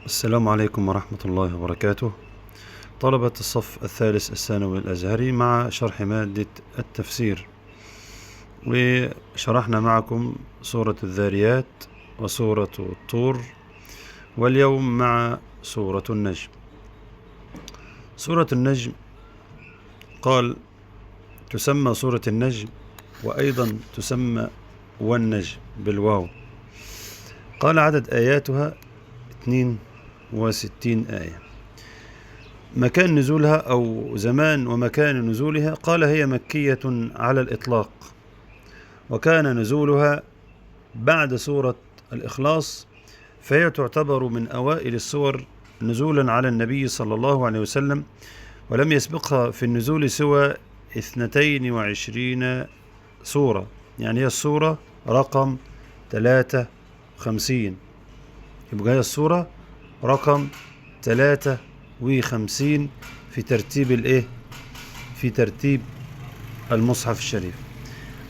السلام عليكم ورحمة الله وبركاته. طلبة الصف الثالث الثانوي الأزهري مع شرح مادة التفسير، وشرحنا معكم سورة الذاريات وسورة الطور، واليوم مع سورة النجم. سورة النجم قال تسمى سورة النجم، وأيضا تسمى والنجم بالواو. قال عدد آياتها 62 آية. مكان نزولها أو زمان ومكان نزولها، قال هي مكية على الإطلاق، وكان نزولها بعد سورة الإخلاص، فهي تعتبر من أوائل السور نزولا على النبي صلى الله عليه وسلم، ولم يسبقها في النزول سوى 22 سورة، يعني هي السورة رقم 53. يبقى هي السورة رقم 53 في ترتيب في ترتيب المصحف الشريف.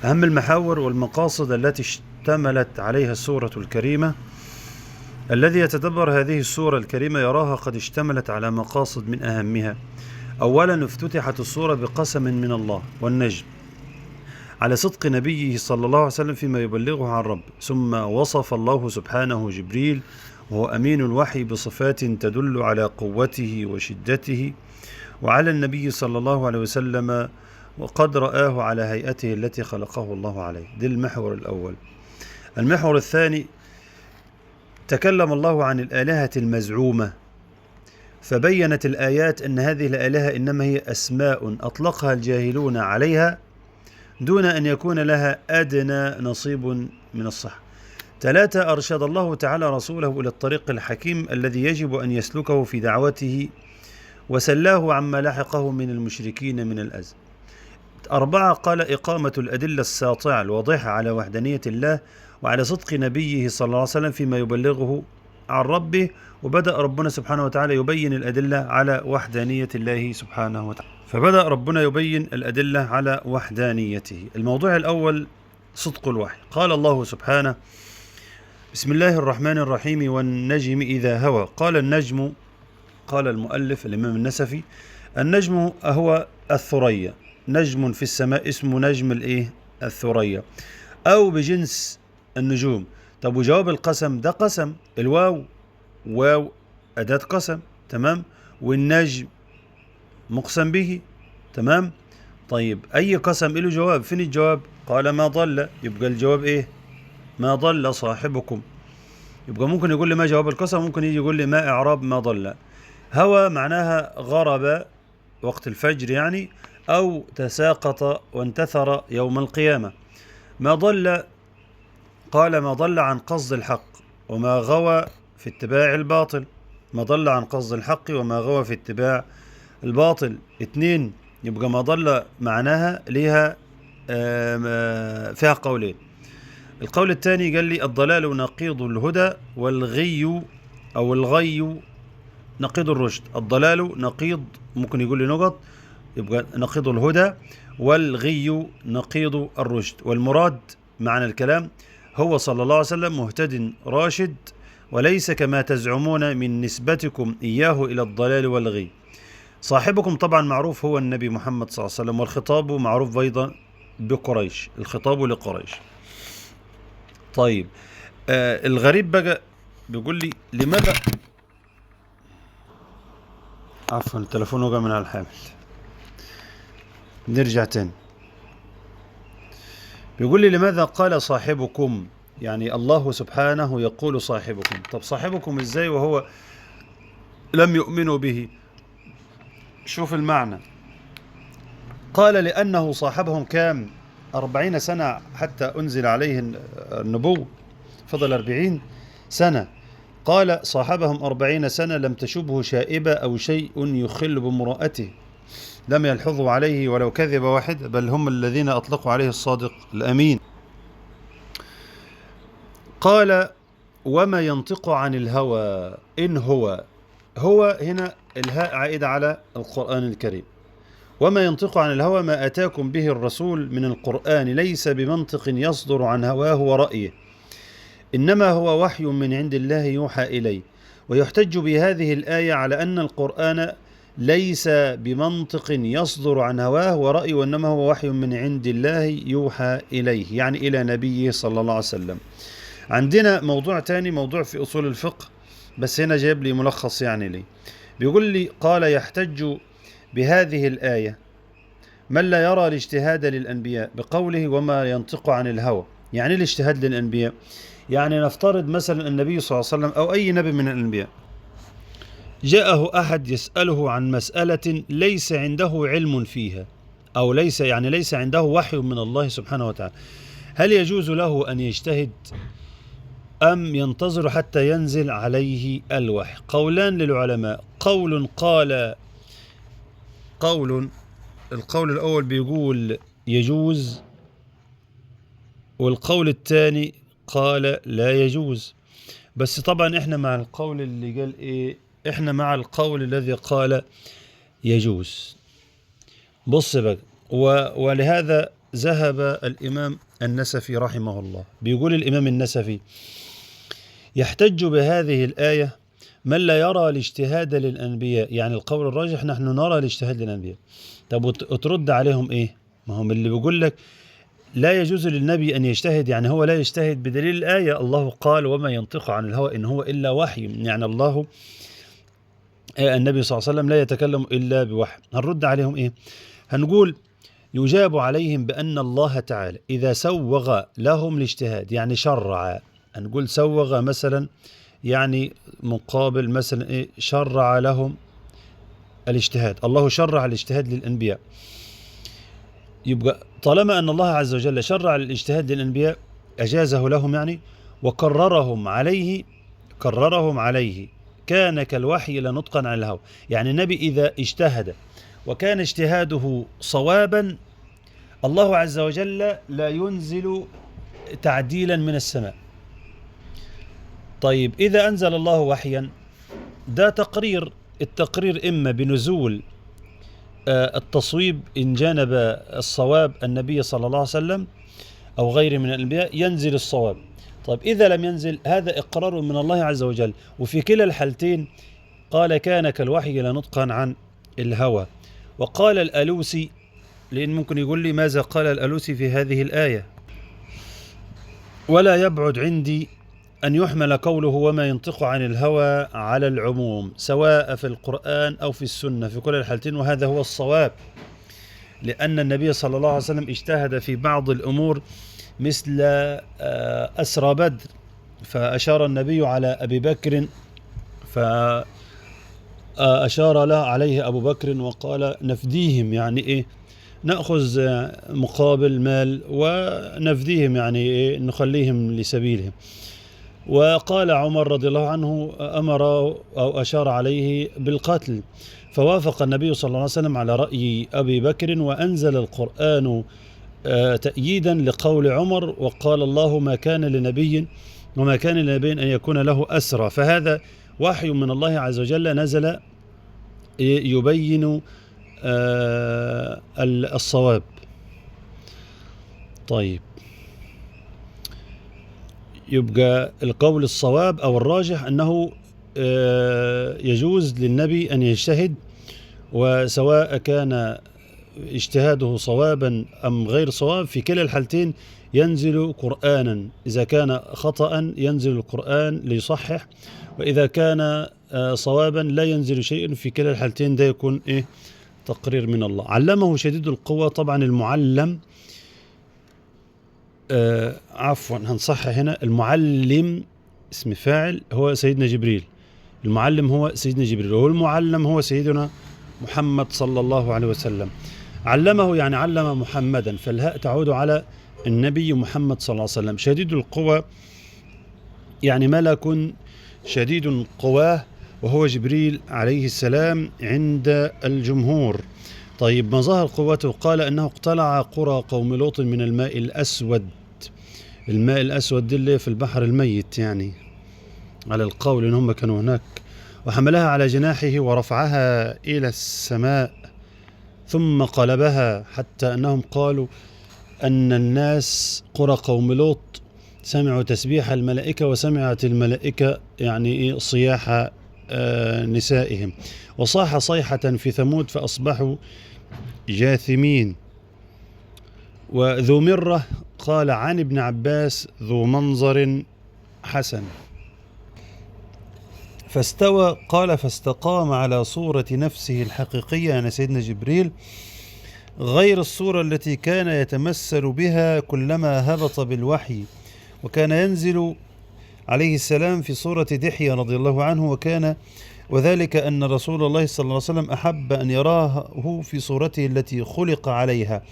أهم المحاور والمقاصد التي اشتملت عليها السورة الكريمة، الذي يتدبر هذه السورة الكريمة يراها قد اشتملت على مقاصد من أهمها. أولا، افتتحت السورة بقسم من الله والنجم على صدق نبيه صلى الله عليه وسلم فيما يبلغه عن رب، ثم وصف الله سبحانه جبريل وهو أمين الوحي بصفات تدل على قوته وشدته، وعلى النبي صلى الله عليه وسلم وقد رآه على هيئته التي خلقه الله عليه. ده المحور الأول. المحور الثاني، تكلم الله عن الآلهة المزعومة، فبينت الآيات أن هذه الآلهة إنما هي أسماء أطلقها الجاهلون عليها دون أن يكون لها أدنى نصيب من الصحة. 3، أرشد الله تعالى رسوله إلى الطريق الحكيم الذي يجب أن يسلكه في دعوته، وسلاه عما لحقه من المشركين من الأذى. 4، قال إقامة الأدلة الساطعة الواضحة على وحدانية الله وعلى صدق نبيه صلى الله عليه وسلم فيما يبلغه عن ربه، وبدأ ربنا سبحانه وتعالى يبين الأدلة على وحدانية الله سبحانه وتعالى. فبدأ ربنا يبين الأدلة على وحدانيته. الموضوع الأول صدق الوحي. قال الله سبحانه: بسم الله الرحمن الرحيم: والنجم إذا هوى. قال النجم، قال المؤلف الإمام النسفي: النجم هو الثريا، نجم في السماء اسمه نجم الثريا، أو بجنس النجوم. طب وجواب القسم ده قسم، الواو واو أداة قسم، تمام، والنجم مقسم به، تمام. طيب أي قسم له جواب؟ فين الجواب؟ قال ما ضل. يبقى الجواب ما ضل صاحبكم. يبقى ممكن يقول لي ما جواب القسم، ممكن يجي يقول لي ما إعراب ما ضل. هوى معناها غرب وقت الفجر يعني، أو تساقط وانتثر يوم القيامة. ما ضل، قال ما ضل عن قصد الحق وما غوى في اتباع الباطل. ما ضل عن قصد الحق وما غوى في اتباع الباطل. 2، يبقى ما ضل معناها ليها فيها قولين. القول الثاني قال لي الضلال نقيض الهدى، والغي أو الغي نقيض الرشد. الضلال نقيض، ممكن يقول لي نقط، يبقى نقيض الهدى، والغي نقيض الرشد. والمراد معنى الكلام هو صلى الله عليه وسلم مهتد راشد، وليس كما تزعمون من نسبتكم إياه إلى الضلال والغي. صاحبكم طبعا معروف هو النبي محمد صلى الله عليه وسلم، والخطاب معروف أيضا بقريش، الخطاب لقريش. طيب الغريب بقى بيقول لي لماذا، عفوا التلفون وقع من على الحامل. نرجع تاني. بيقول لي لماذا قال صاحبكم؟ يعني الله سبحانه يقول صاحبكم. طب صاحبكم ازاي وهو لم يؤمنوا به؟ شوف المعنى. قال لأنه صاحبهم كام؟ 40 سنة حتى أنزل عليه النبوة، فضل 40 سنة. قال صاحبهم 40 سنة لم تشبه شائبة أو شيء يخل بمرأته، لم يلحظوا عليه ولو كذب واحد، بل هم الذين أطلقوا عليه الصادق الأمين. قال وما ينطق عن الهوى إن هو هنا الهاء عائدة على القرآن الكريم. وما ينطق عن الهوى ما أتاكم به الرسول من القرآن ليس بمنطق يصدر عن هواه ورأيه، إنما هو وحي من عند الله يوحى إليه. ويحتج بهذه الآية على أن القرآن ليس بمنطق يصدر عن هواه ورأيه، وإنما هو وحي من عند الله يوحى إليه، يعني إلى نبيه صلى الله عليه وسلم. عندنا موضوع تاني، موضوع في أصول الفقه، بس هنا جايب لي ملخص يعني لي. بيقول لي قال يحتج بهذه الآية من لا يرى الاجتهاد للأنبياء بقوله وما ينطق عن الهوى. يعني الاجتهاد للأنبياء، يعني نفترض مثلا النبي صلى الله عليه وسلم أو أي نبي من الأنبياء جاءه أحد يسأله عن مسألة ليس عنده علم فيها، أو ليس عنده وحي من الله سبحانه وتعالى، هل يجوز له أن يجتهد أم ينتظر حتى ينزل عليه الوحي؟ قولان للعلماء. القول الأول بيقول يجوز، والقول الثاني قال لا يجوز. بس طبعا احنا مع القول اللي قال ايه، احنا مع القول الذي قال يجوز. بص بقى، ولهذا ذهب الإمام النسفي رحمه الله. بيقول الإمام النسفي يحتج بهذه الآية من لا يرى الاجتهاد للأنبياء، يعني القول الراجح نحن نرى الاجتهاد للأنبياء. طب وترد عليهم ايه؟ ما هم اللي بيقول لك لا يجوز للنبي أن يجتهد، يعني هو لا يجتهد بدليل الآية الله قال وما ينطق عن الهوى إن هو إلا وحي، يعني الله النبي صلى الله عليه وسلم لا يتكلم إلا بوحي. هنرد عليهم إيه؟ هنقول يجاب عليهم بأن الله تعالى إذا سوغ لهم الاجتهاد، يعني شرع، هنقول سوغ مثلا يعني مقابل مثلا إيه، شرع لهم الاجتهاد، الله شرع الاجتهاد للأنبياء. يبقى طالما أن الله عز وجل شرع الاجتهاد للأنبياء أجازه لهم يعني، وكررهم عليه كان كالوحي لا نطقا عن الهوى. يعني النبي إذا اجتهد وكان اجتهاده صوابا، الله عز وجل لا ينزل تعديلا من السماء. طيب إذا أنزل الله وحيا، ده التقرير إما بنزول التصويب إن جانب الصواب النبي صلى الله عليه وسلم أو غيره من الأنبياء ينزل الصواب. طيب إذا لم ينزل، هذا إقرار من الله عز وجل. وفي كلا الحالتين قال كان كالوحي لا نطقا عن الهوى. وقال الألوسي، لأن ممكن يقول لي ماذا قال الألوسي في هذه الآية، ولا يبعد عندي أن يحمل قوله وما ينطق عن الهوى على العموم سواء في القرآن أو في السنة في كل الحالتين، وهذا هو الصواب، لأن النبي صلى الله عليه وسلم اجتهد في بعض الأمور مثل أسرى بدر، فأشار النبي على أبي بكر، فأشار له عليه أبو بكر وقال نفديهم، يعني إيه، نأخذ مقابل مال ونفديهم، يعني إيه، نخليهم لسبيلهم. وقال عمر رضي الله عنه أمر أو أشار عليه بالقتل، فوافق النبي صلى الله عليه وسلم على رأي أبي بكر، وأنزل القرآن تأييدا لقول عمر، وقال الله ما كان لنبي وما كان لنبي أن يكون له أسرى. فهذا وحي من الله عز وجل نزل يبين الصواب. طيب، يبقى القول الصواب أو الراجح أنه يجوز للنبي أن يجتهد، وسواء كان اجتهاده صوابا أم غير صواب في كلا الحالتين ينزل قرآنا، إذا كان خطأ ينزل القرآن ليصحح، وإذا كان صوابا لا ينزل شيء في كلا الحالتين. ده يكون إيه، تقرير من الله. علمه شديد القوة. طبعا المعلم عفوا هنصحح هنا، المعلم اسم فاعل هو سيدنا جبريل، المعلم هو سيدنا جبريل، وهو المعلم هو سيدنا محمد صلى الله عليه وسلم. علمه يعني علم محمدا، فالهاء تعود على النبي محمد صلى الله عليه وسلم. شديد القوى يعني ملك شديد قواه، وهو جبريل عليه السلام عند الجمهور. طيب، ما ظهر قوته؟ قال أنه اقتلع قرى قوم لوط من الماء الأسود. الماء الأسود دي اللي في البحر الميت، يعني على القول إن هم كانوا هناك، وحملها على جناحه ورفعها إلى السماء ثم قلبها، حتى أنهم قالوا أن الناس قرى قوم لوط سمعوا تسبيح الملائكة، وسمعت الملائكة يعني صياح نسائهم. وصاح صيحة في ثمود فأصبحوا جاثمين. وذو مرة قال عن ابن عباس ذو منظر حسن. فاستوى قال فاستقام على صورة نفسه الحقيقية، يعني سيدنا جبريل، غير الصورة التي كان يتمثل بها كلما هبط بالوحي، وكان ينزل عليه السلام في صورة دحية رضي الله عنه، وذلك أن رسول الله صلى الله عليه وسلم أحب أن يراه في صورته التي خلق عليها،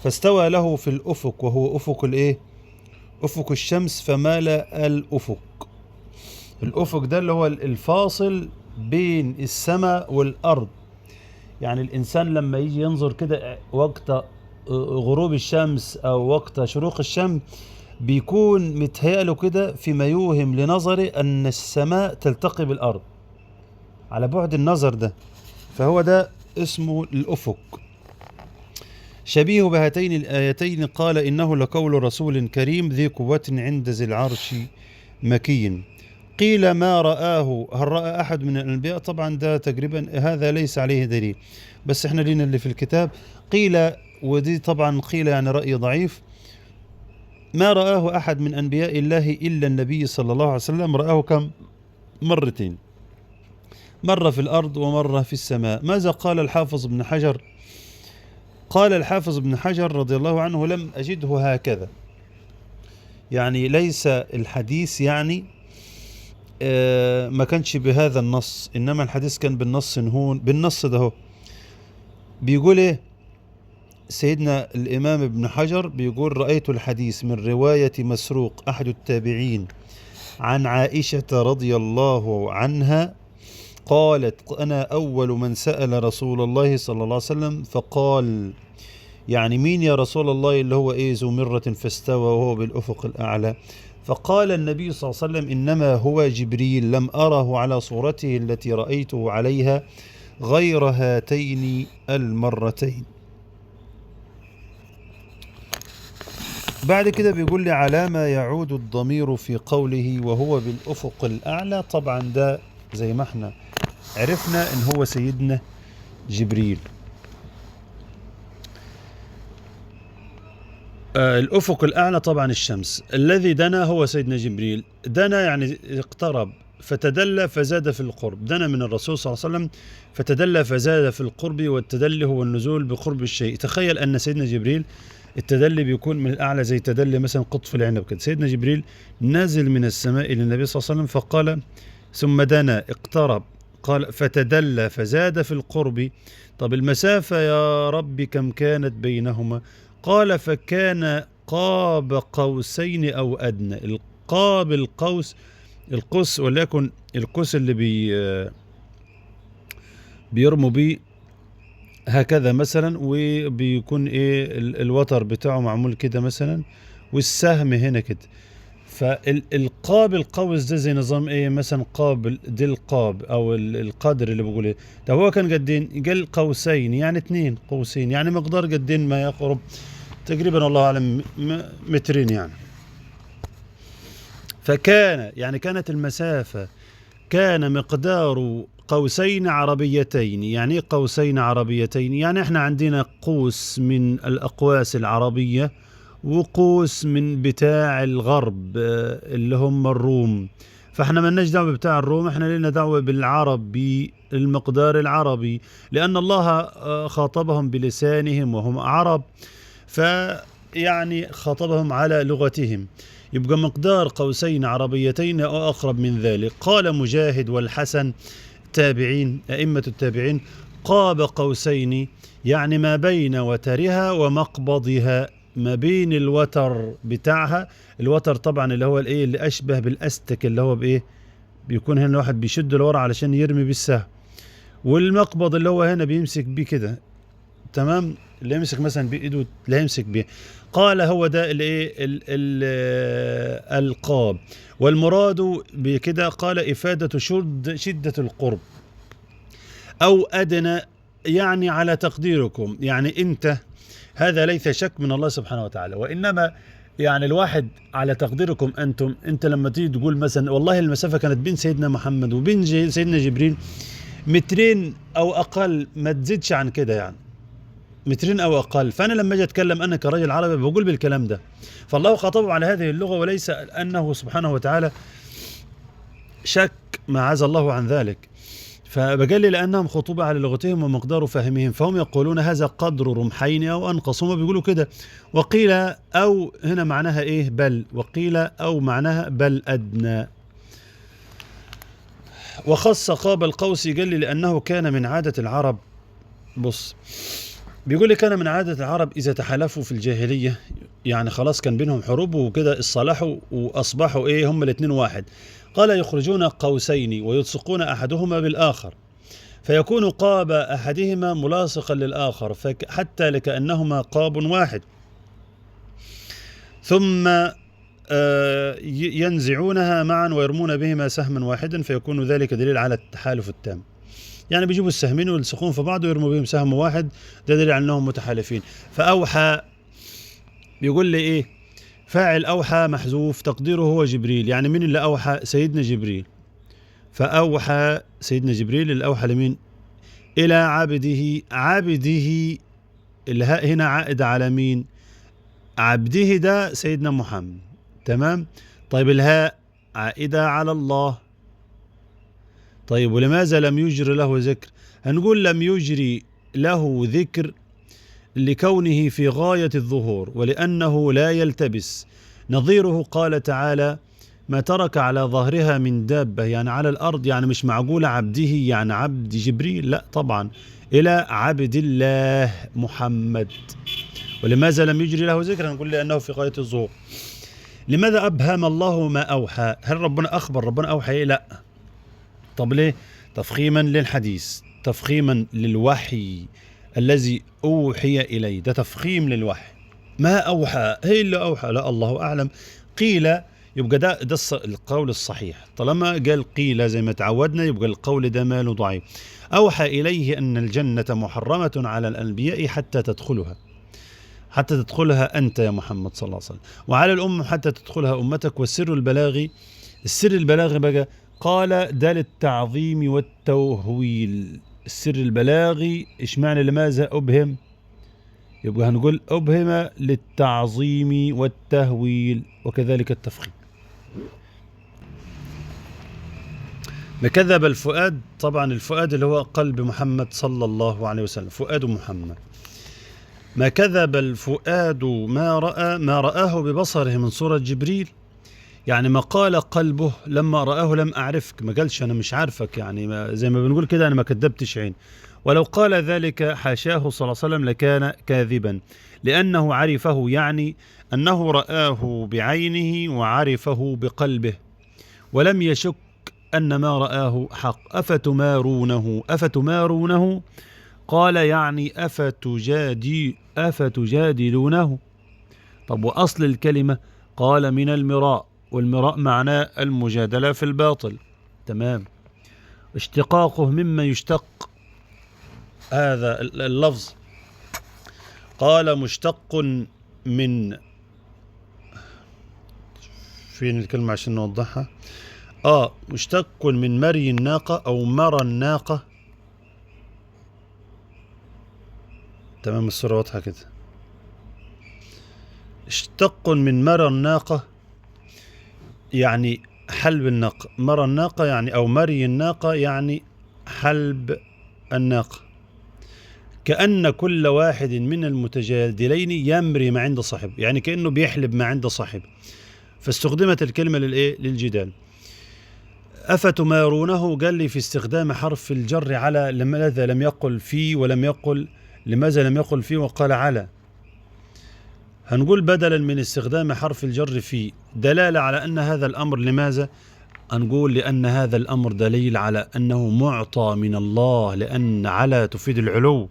فاستوى له في الأفق، وهو أفق أفق الشمس، فمال الأفق ده اللي هو الفاصل بين السماء والأرض. يعني الإنسان لما يجي ينظر كده وقت غروب الشمس أو وقت شروق الشمس بيكون متهيأله كده فيما يوهم لنظره أن السماء تلتقي بالأرض على بعد النظر ده، فهو ده اسمه الأفق. شبيه بهاتين الآيتين قال إنه لقول رسول كريم ذي قوة عند ذي العرش مكين. قيل ما رآه، هل رأى أحد من الأنبياء؟ طبعا ده تقريبا هذا ليس عليه دليل، بس احنا لينا اللي في الكتاب. قيل، ودي طبعا قيل يعني رأي ضعيف، ما رآه أحد من أنبياء الله إلا النبي صلى الله عليه وسلم، رآه كم؟ مرتين، مرة في الأرض ومرة في السماء. ماذا قال الحافظ ابن حجر؟ قال الحافظ ابن حجر رضي الله عنه لم أجده هكذا، يعني ليس الحديث يعني ما كانش بهذا النص، إنما الحديث كان بالنص هون، بالنص ده هو. بيقول إيه سيدنا الإمام ابن حجر؟ بيقول رأيت الحديث من رواية مسروق أحد التابعين عن عائشة رضي الله عنها قالت أنا أول من سأل رسول الله صلى الله عليه وسلم فقال، يعني مين يا رسول الله؟ اللي هو إيه ذو مرة فاستوى وهو بالأفق الأعلى. فقال النبي صلى الله عليه وسلم إنما هو جبريل، لم أره على صورته التي رأيته عليها غير هاتين المرتين. بعد كده بيقول لي على ما يعود الضمير في قوله وهو بالأفق الأعلى. طبعا ده زي ما احنا عرفنا إن هو سيدنا جبريل. الأفق الأعلى طبعا الشمس. الذي دنا هو سيدنا جبريل. دنا يعني اقترب، فتدلى فزاد في القرب. دنا من الرسول صلى الله عليه وسلم فتدلى فزاد في القرب، والتدلي هو النزول بقرب الشيء. تخيل أن سيدنا جبريل التدلي بيكون من الأعلى، زي تدلي مثلا قطف العنب كده. سيدنا جبريل نازل من السماء للنبي صلى الله عليه وسلم فقال ثم دنا اقترب، قال فتدلى فزاد في القرب. طب المسافة يا رب كم كانت بينهما؟ قال فكان قاب قوسين أو أدنى. القاب القوس، وليكن القوس اللي بيرموا بيه هكذا مثلا، وبيكون ايه الوتر بتاعه معمول كده مثلا، والسهم هنا كده. فالقاب القوس ده زي نظام ايه مثلا قاب دي القاب او القدر اللي بقول ايه ده. هو كان قدين؟ قال قوسين، يعني 2 قوسين، يعني مقدار قدين ما يقرب تقريبا الله اعلم مترين يعني. فكان يعني كانت المسافة كان مقدار قوسين عربيتين. يعني ايه قوسين عربيتين؟ يعني احنا عندنا قوس من الأقواس العربية وقوس من بتاع الغرب اللي هم الروم، فاحنا ما لناش دعوه بتاع الروم، احنا لنا دعوه بالعرب بالمقدار العربي، لأن الله خاطبهم بلسانهم وهم عرب، فيعني خاطبهم على لغتهم. يبقى مقدار قوسين عربيتين أو أقرب من ذلك. قال مجاهد والحسن تابعين أئمة التابعين قاب قوسين يعني ما بين وترها ومقبضها، ما بين الوتر بتاعها. الوتر طبعا اللي هو الايه اللي اشبه بالاستك، اللي هو بايه بيكون هنا الواحد بيشد لورا علشان يرمي بالسهم، والمقبض اللي هو هنا بيمسك بيه كده، تمام، اللي يمسك مثلا بايده اللي يمسك بيه. قال هو ده الايه القاب. والمراد بكده قال افاده شده القرب او ادنى، يعني على تقديركم، يعني انت هذا ليس شك من الله سبحانه وتعالى، وإنما يعني الواحد على تقديركم أنتم، أنت لما تيجي تقول مثلا والله المسافة كانت بين سيدنا محمد وبين سيدنا جبريل مترين أو أقل، ما تزيدش عن كده يعني، مترين أو أقل. فأنا لما أجي أتكلم أنا كرجل عربي بقول بالكلام ده، فالله خاطبه على هذه اللغة، وليس أنه سبحانه وتعالى شك ما عز الله عن ذلك. فبقال لي لأنهم خطوبة على لغتهم ومقدار فهمهم، فهم يقولون هذا قدر رمحين أو أنقص، هم بيقولوا كده. وقيل أو هنا معناها إيه بل، وقيل أو معناها بل أدنى. وخص قاب القوس قال لي لأنه كان من عادة العرب. بص بيقول لي كان من عادة العرب إذا تحالفوا في الجاهلية، يعني خلاص كان بينهم حروب وكده، اصطلحوا وأصبحوا إيه هم الاثنين واحد. قال يخرجون قوسين ويلصقون أحدهما بالآخر، فيكون قاب أحدهما ملاصقا للآخر حتى لكأنهما قاب واحد، ثم ينزعونها معا ويرمون بهما سهما واحدا، فيكون ذلك دليل على التحالف التام. يعني بيجيبوا السهمين ويلصقون في بعض ويرموا بهم سهم واحد، ده دليل على انهم متحالفين. فأوحى بيقول لي ايه فاعل أوحى محذوف تقديره هو جبريل، يعني مين اللي أوحى؟ سيدنا جبريل. فأوحى سيدنا جبريل، اللي أوحى لمين؟ إلى عبده. عبده الهاء هنا عائد على مين؟ عبده ده سيدنا محمد، تمام. طيب الهاء عائدة على الله. طيب ولماذا لم يجر له ذكر؟ هنقول لم يجري له ذكر لكونه في غاية الظهور، ولأنه لا يلتبس. نظيره قال تعالى ما ترك على ظهرها من دابة، يعني على الأرض، يعني مش معقول عبده يعني عبد جبريل، لا طبعا، إلى عبد الله محمد. ولماذا لم يجري له ذكر؟ نقول لأنه في غاية الظهور. لماذا أبهم الله ما أوحى؟ هل ربنا أخبر؟ ربنا أوحى إيه؟ لا. طب ليه؟ تفخيما للحديث، تفخيما للوحي الذي أوحي إليه، ده تفخيم للوحي. ما أوحى؟ هي اللي أوحى؟ لا، الله أعلم. قيل، يبقى ده القول الصحيح. طالما قال قيل زي ما تعودنا يبقى القول ده ماله ضعيف. أوحى إليه أن الجنة محرمة على الأنبياء حتى تدخلها، حتى تدخلها أنت يا محمد صلى الله عليه وسلم، وعلى الأم حتى تدخلها أمتك. والسر البلاغي، السر البلاغي بقى قال ده للتعظيم والتوهيل. السر البلاغي اشمعنى لماذا أبهم؟ يبقى هنقول أبهم للتعظيم والتهويل وكذلك التفخيم. ما كذب الفؤاد، طبعا الفؤاد اللي هو قلب محمد صلى الله عليه وسلم، فؤاد محمد. ما كذب الفؤاد ما رأى، ما رآه ببصره من صورة جبريل. يعني ما قال قلبه لما رآه لم أعرفك، ما قالش أنا مش عارفك، يعني زي ما بنقول كده أنا ما كذبتش عين. ولو قال ذلك حاشاه صلى الله عليه وسلم لكان كاذبا، لأنه عرفه، يعني أنه رآه بعينه وعرفه بقلبه، ولم يشك أن ما رآه حق. أفتمارونه، أفتمارونه قال يعني أفتجادلونه. طب وأصل الكلمة قال من المراء، والمراء معناه المجادلة في الباطل، تمام. اشتقاقه مما يشتق هذا اللفظ، قال مشتق من، فين الكلمة عشان نوضحها؟ مشتق من مري الناقة أو مرى الناقة، تمام. الصورة واضحة كده. اشتق من مرى الناقة يعني حلب الناقة، مرى الناقة يعني أو مري الناقة يعني حلب الناقة. كأن كل واحد من المتجادلين يمري ما عند صاحب، يعني كأنه بيحلب ما عند صاحب، فاستخدمت الكلمة للجدال. أفتمارونه قال لي في استخدام حرف الجر على، لماذا لم يقل في ولم يقل، لماذا لم يقل في وقال على؟ هنقول بدلا من استخدام حرف الجر في دلالة على أن هذا الأمر، لماذا؟ هنقول لأن هذا الأمر دليل على أنه معطى من الله، لأن على تفيد العلو،